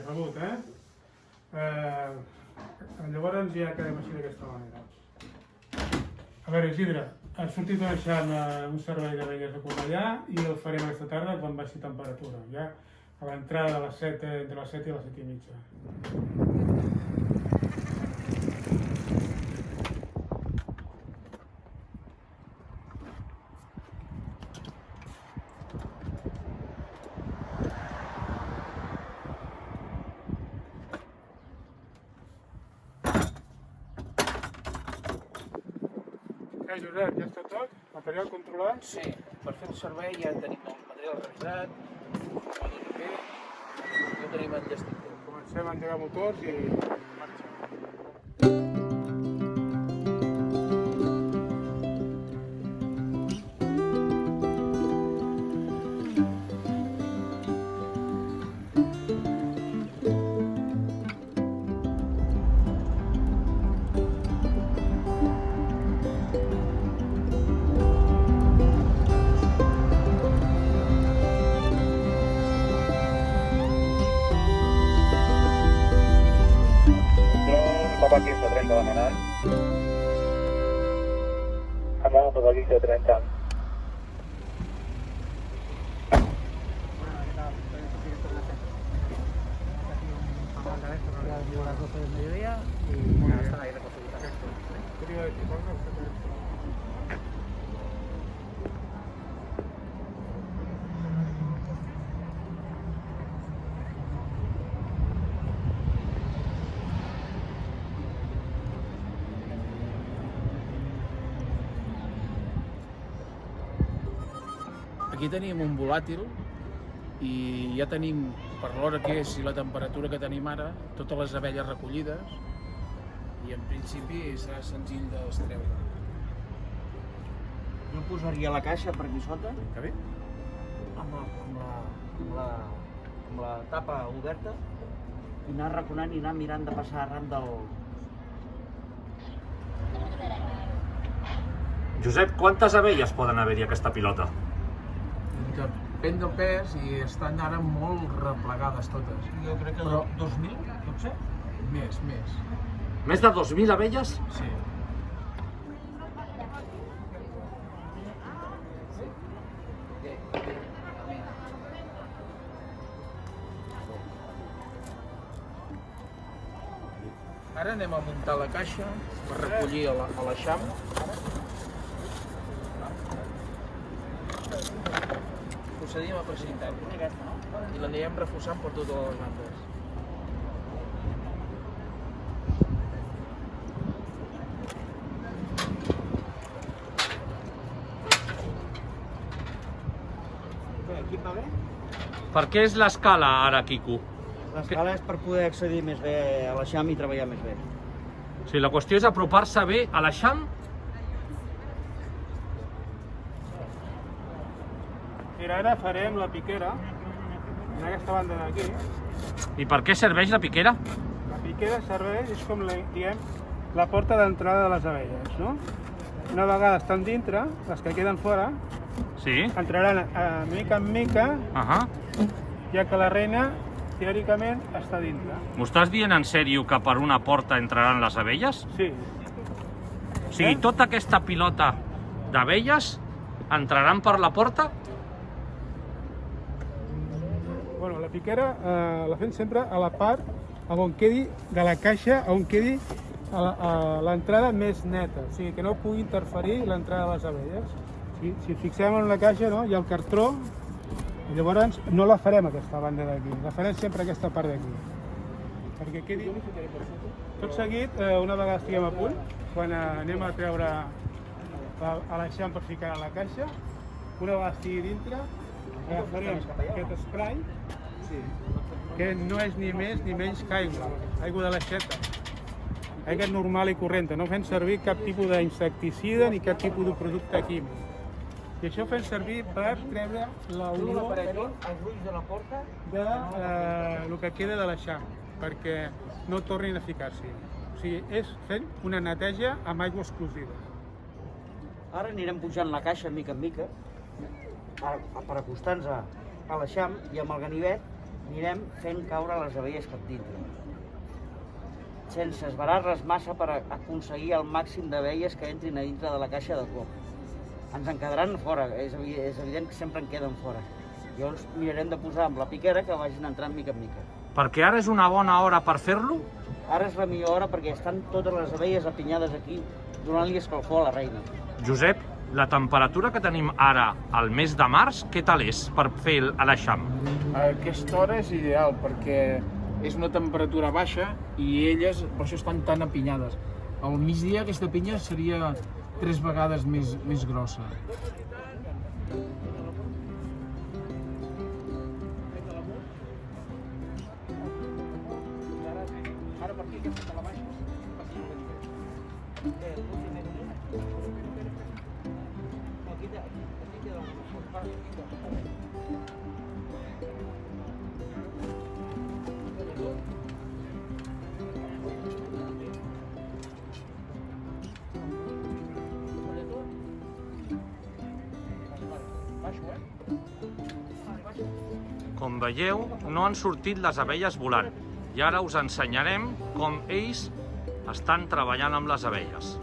salut, Llavors ja quedem així d'aquesta manera. A veure, Isidre, ha sortit un servei de velles de Cornellà i el farem aquesta tarda quan baixi temperatura, ja a l'entrada de les 7, entre les 7 i les 7 i mitja. Josep, ja està tot? Material controlat? Sí, per fer el servei ja tenim el material revisat, va tot bé, ja tenim enllestit. Comencem a engegar motors i marxa. Papa 1530 demanant. Papa 1530. Las 12 del mediodía y hasta ahí repositar. Aquí tenim un volàtil i ja tenim, per l'hora que és i la temperatura que tenim ara, totes les abelles recollides i en principi serà senzill d'extreure. Jo posaria la caixa per aquí sota, Que bé? amb la tapa oberta, i anar arraconant i anar mirant de passar arran del... Josep, quantes abelles poden haver-hi a aquesta pilota? Depèn del pes i estan ara molt replegades totes. Jo crec que Però- 2.000, potser? Més. Més de 2.000 abelles? Sí. Ara anem a muntar la caixa per recollir a l'eixam. Procedim a precintar-lo i l'anirem reforçant per totes les bandes. Aquí va bé? Per què és l'escala ara, Quico? L'escala és per poder accedir més bé a l'eixam i treballar més bé. O sigui, la qüestió és apropar-se bé a l'eixam. Mira, ara farem la piquera en aquesta banda d'aquí. I per què serveix la piquera? La piquera serveix, és com la porta d'entrada de les abelles, no? Una vegada estan dintre, les que queden fora, Sí. entraran mica en mica, Ahà. ja que la reina, teòricament, està dintre. M'ho estàs dient en sèrio que per una porta entraran les abelles? Sí. O sigui, tota aquesta pilota d'abelles entraran per la porta? Bueno, la piquera la fem sempre a la part on quedi de la caixa, on quedi a l'entrada més neta, o sigui, que no pugui interferir l'entrada de les abelles. Si fixem en la caixa, no, hi ha el cartró, i llavors no la farem aquesta banda d'aquí, la farem sempre aquesta part d'aquí. Perquè quedi... Tot seguit, una vegada estiguem a punt, quan anem a treure a l'eixam per ficar a la caixa, una vegada estigui dintre, agafarem aquest spray, que no és ni més ni menys que aigua de l'aixeta. Aigua normal i corrent, no fem servir cap tipus d'insecticida ni cap tipus de producte químic. I això ho fem servir per treure l'olor Els ulls de la porta? de el que queda de l'eixam, perquè no tornin a ficar-s'hi. O sigui, és fent una neteja amb aigua exclusiva. Ara anirem pujant la caixa mica en mica, per acostar-nos a l'eixam, i amb el ganivet anirem fent caure les abelles cap dintre, sense esbarar-les massa per aconseguir el màxim d'abelles que entrin a dintre de la caixa de coc. Ens en quedaran fora, és evident que sempre en queden fora. Llavors mirarem de posar amb la piquera que vagin entrant mica en mica. Perquè ara és una bona hora per fer-lo? Ara és la millor hora perquè estan totes les abelles apinyades aquí, donant-li escalfor a la reina. Josep, la temperatura que tenim ara al mes de març, què tal és per fer l'eixam? A aquesta hora és ideal perquè és una temperatura baixa i elles per això estan tan apinyades. Al migdia aquesta pinya seria 3 vegades més grossa. Ara per aquí aquesta te la baixes? Com veieu, no han sortit les abelles volant i ara us ensenyarem com ells estan treballant amb les abelles.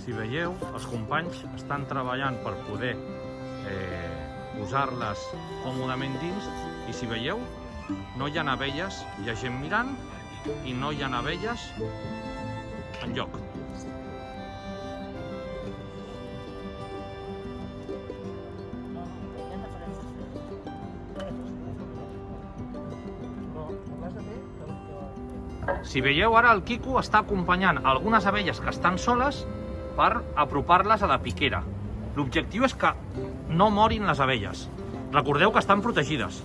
Si veieu, els companys estan treballant per poder posar-les còmodament dins i si veieu, no hi ha abelles, hi ha gent mirant i no hi ha abelles enlloc. Si veieu, ara el Quico està acompanyant algunes abelles que estan soles per apropar-les a la piquera. L'objectiu és que no morin les abelles. Recordeu que estan protegides.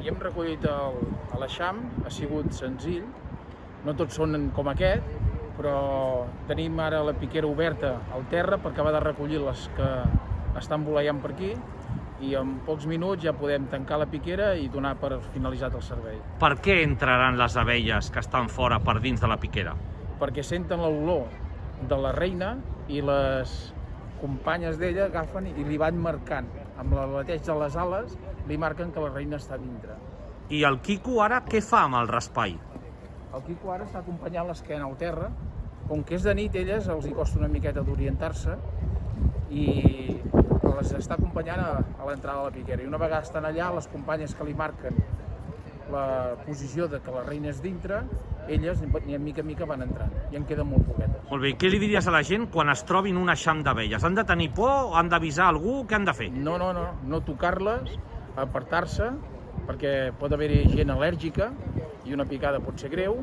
i hem recollit a l'eixam, ha sigut senzill, no tots són com aquest, però tenim ara la piquera oberta al terra per acabar de recollir les que estan voleiant per aquí i en pocs minuts ja podem tancar la piquera i donar per finalitzat el servei. Per què entraran les abelles que estan fora per dins de la piquera? Perquè senten l'olor de la reina i les companyes d'ella agafen i li van marcant. Amb l'aleteig de les ales li marquen que la reina està dintre. I el quico ara què fa amb el raspall? El quico ara està acompanyant l'esquena al terra. Com que és de nit, elles els hi costa una miqueta d'orientar-se i les està acompanyant a l'entrada de la piquera. I una vegada estan allà, les companyes que li marquen la posició de que la reina és dintre, elles, ni mica en mica, van entrant. I en queden molt poquetes. Molt bé, i què li diries a la gent quan es trobin un eixam d'abelles? Han de tenir por? Han d'avisar algú? Què han de fer? No tocar-les, apartar-se, perquè pot haver-hi gent al·lèrgica i una picada pot ser greu,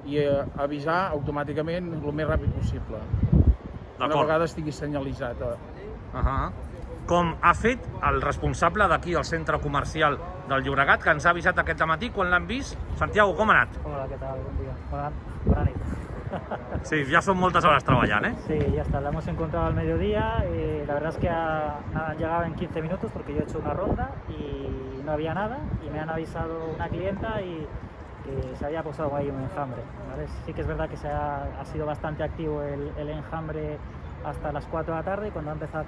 i avisar automàticament el més ràpid possible. Una vegada estigui senyalitzat. Com ha fet el responsable d'aquí, al centre comercial del Llobregat, que ens ha avisat aquest matí quan l'han vist. Santiago, com ha anat? Hola, ¿qué tal? Buen día. Buena nit. Sí, ya son muchas horas trabajando, ¿eh? Sí, ya está, la hemos encontrado al mediodía y la verdad es que han llegado en 15 minutos porque yo he hecho una ronda y no había nada y me han avisado una clienta y que se había posado ahí un enjambre, ¿vale? Sí que es verdad que ha sido bastante activo el enjambre hasta las 4 de la tarde y cuando ha empezado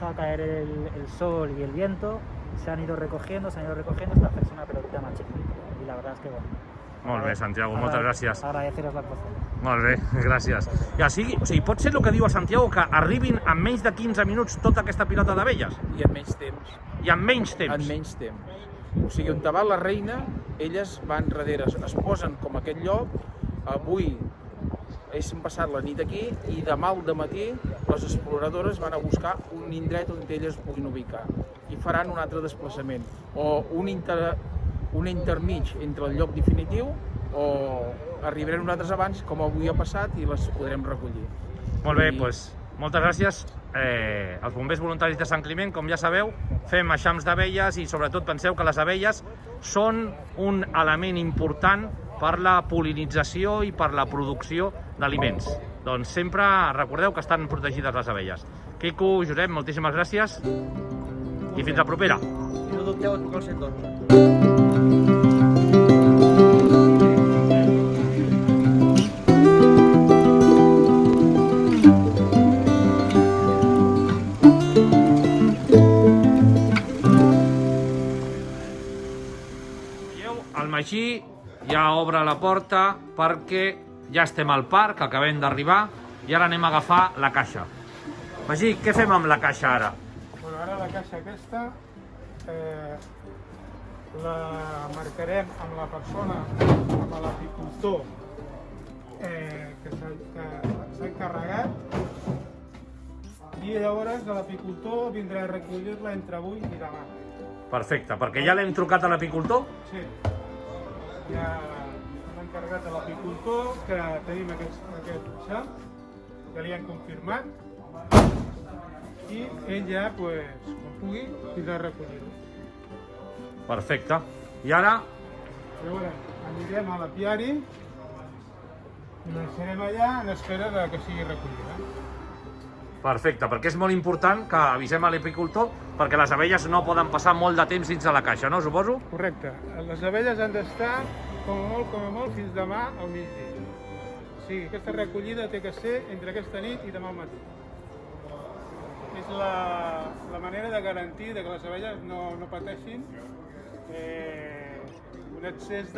a caer el sol y el viento se han ido recogiendo hasta hacerse una pelotita más chiquitita y la verdad es que bueno. Molt bé, Santiago, moltes gràcies. Agradeceros l'actuació. Molt bé, gràcies. I així, o sigui, pot ser el que diu el Santiago, que arribin en menys de 15 minuts tota aquesta pilota d'abelles? I en menys temps. I en menys temps? En menys temps. O sigui, on va la reina, elles van darrere, es posen com aquest lloc. Avui hem passat la nit aquí i demà al dematí les exploradores van a buscar un indret on elles es puguin ubicar i faran un altre desplaçament o un intermig entre el lloc definitiu o arribarem nosaltres abans, com avui ha passat, i les podrem recollir. Molt bé, doncs moltes gràcies. Els bombers voluntaris de Sant Climent, com ja sabeu, fem eixams d'abelles i sobretot penseu que les abelles són un element important per la pol·linització i per la producció d'aliments. Doncs sempre recordeu que estan protegides les abelles. Quico, Josep, moltíssimes gràcies i fins la propera. I no dubteu a trucar al 112. El Magí ja obre la porta perquè ja estem al parc, acabem d'arribar i ara anem a agafar la caixa. Magí, què fem amb la caixa ara? Bueno, ara la caixa aquesta la marcarem amb la persona, amb l'apicultor que s'ha encarregat i llavors l'apicultor vindrà a recollir-la entre avui i demà. Perfecte, perquè ja l'hem trucat a l'apicultor? Sí, ja hem encarregat a l'apicultor que tenim aquest xam, que li han confirmat i ell ja, quan pugui, vindrà a recollir-ho. Perfecte. I ara? Llavors anirem a l'apiari i l'estarem allà en espera que sigui recollida. Perfecte, perquè és molt important que avisem a l'apicultor perquè les abelles no poden passar molt de temps dins de la caixa, no, suposo? Correcte. Les abelles han d'estar com a molt, fins demà al migdia. O sigui, aquesta recollida té que ser entre aquesta nit i demà al matí. És la manera de garantir que les abelles no pateixin un excés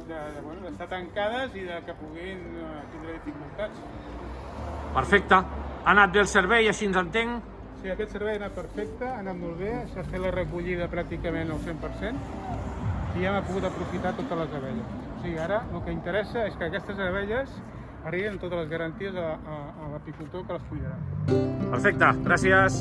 d'estar tancades i que puguin tindre dificultats. Perfecte. Ha anat bé el servei, així ens entenc? Sí, aquest servei ha anat perfecte, ha anat molt bé, s'ha fet la recollida pràcticament al 100% i ja hem pogut aprofitar totes les abelles. O sigui, ara el que interessa és que aquestes abelles arribin amb totes les garanties a l'apicultor que les cuidarà. Perfecte, gràcies.